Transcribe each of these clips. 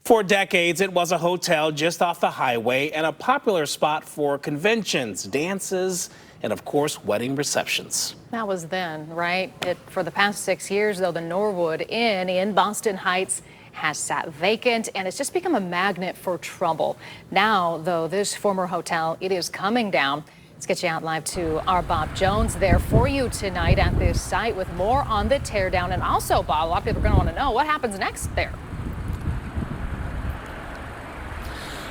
For decades, it was a hotel just off the highway and a popular spot for conventions, dances, and of course, wedding receptions. That was then, right? For the past 6 years, though, the Norwood Inn in Boston Heights has sat vacant, and it's just become a magnet for trouble. Now, though, this former hotel, it is coming down. Let's get you out live to our Bob Jones there for you tonight at this site with more on the teardown. And also, Bob, a lot of people are going to want to know what happens next there.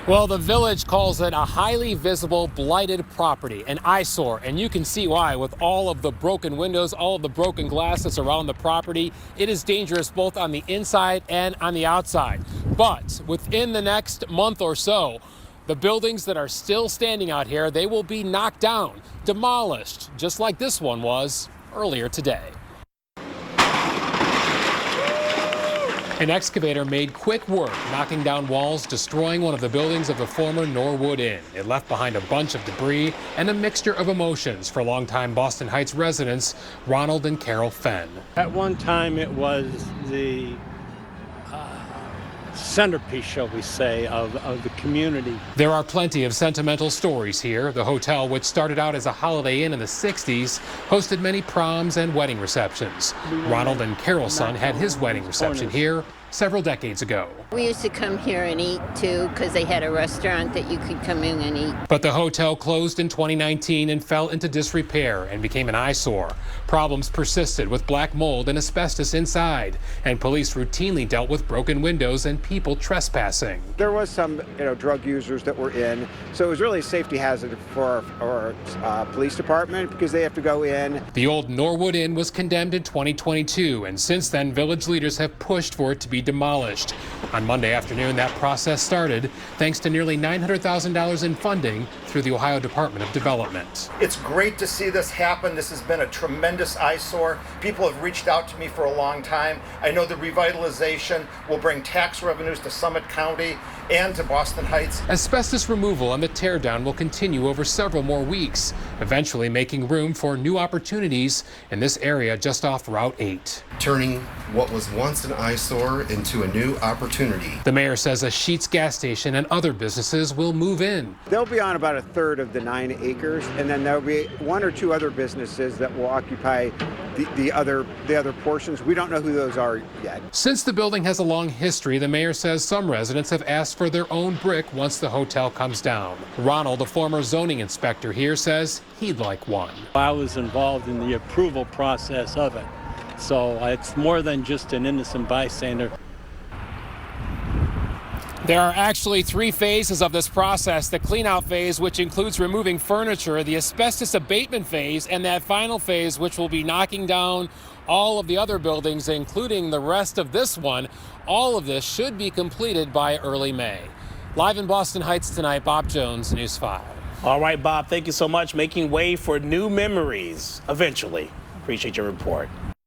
Well, the village calls it a highly visible, blighted property, an eyesore, and you can see why. With all of the broken windows, all of the broken glass that's around the property, it is dangerous both on the inside and on the outside. But within the next month or so, the buildings that are still standing out here, they will be knocked down, demolished, just like this one was earlier today. An excavator made quick work, knocking down walls, destroying one of the buildings of the former Norwood Inn. It left behind a bunch of debris and a mixture of emotions for longtime Boston Heights residents Ronald and Carol Fenn. At one time, it was the centerpiece, shall we say, of the community. There are plenty of sentimental stories here. The hotel, which started out as a Holiday Inn in the 60s, hosted many proms and wedding receptions. Ronald and Carol's son had his wedding reception here several decades ago. We used to come here and eat too, because they had a restaurant that you could come in and eat. But the hotel closed in 2019 and fell into disrepair and became an eyesore. Problems persisted with black mold and asbestos inside, and police routinely dealt with broken windows and people trespassing. There was some, drug users that were in, so it was really a safety hazard for our police department because they have to go in. The old Norwood Inn was condemned in 2022, and since then, village leaders have pushed for it to be demolished. On Monday afternoon, that process started thanks to nearly $900,000 in funding through the Ohio Department of Development. It's great to see this happen. This has been a tremendous eyesore. People have reached out to me for a long time. I know the revitalization will bring tax revenues to Summit County and to Boston Heights. Asbestos removal and the teardown will continue over several more weeks, eventually making room for new opportunities in this area just off Route 8. Turning what was once an eyesore into a new opportunity. The mayor says a Sheetz gas station and other businesses will move in. They'll be on about a third of the 9 acres, and then there'll be 1 or 2 other businesses that will occupy the other portions. We don't know who those are yet. Since the building has a long history, the mayor says some residents have asked for their own brick once the hotel comes down. Ronald, a former zoning inspector here, says he'd like one. I was involved in the approval process of it, so it's more than just an innocent bystander. There are actually 3 phases of this process. The clean-out phase, which includes removing furniture, the asbestos abatement phase, and that final phase, which will be knocking down all of the other buildings, including the rest of this one. All of this should be completed by early May. Live in Boston Heights tonight, Bob Jones, News 5. All right, Bob, thank you so much. Making way for new memories eventually. Appreciate your report.